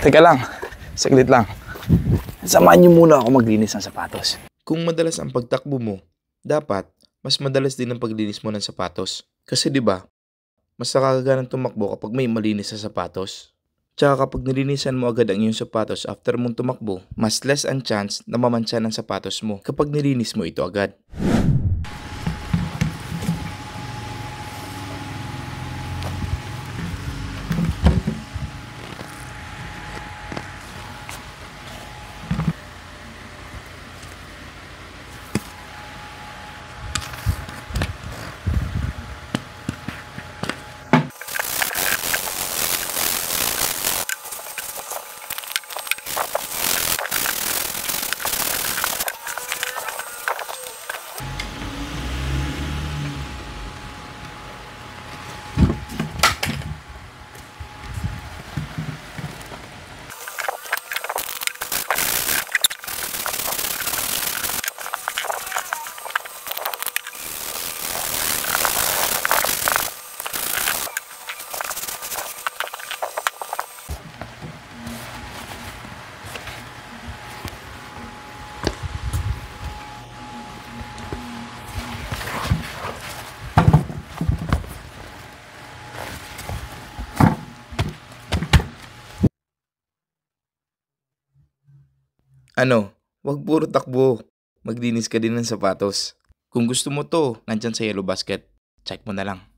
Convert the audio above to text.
Teka lang, saglit lang. Samahan niyo muna ako maglinis ng sapatos. Kung madalas ang pagtakbo mo, dapat mas madalas din ang paglinis mo ng sapatos. Kasi 'di ba, mas nakakaganang tumakbo kapag may malinis sa sapatos. Tsaka kapag nilinisan mo agad ang iyong sapatos after mong tumakbo, mas less ang chance na mamantsa ng sapatos mo kapag nilinis mo ito agad. Ano, wag puro takbo. Maglinis ka din ng sapatos. Kung gusto mo to, nandyan sa yellow basket. Check mo na lang.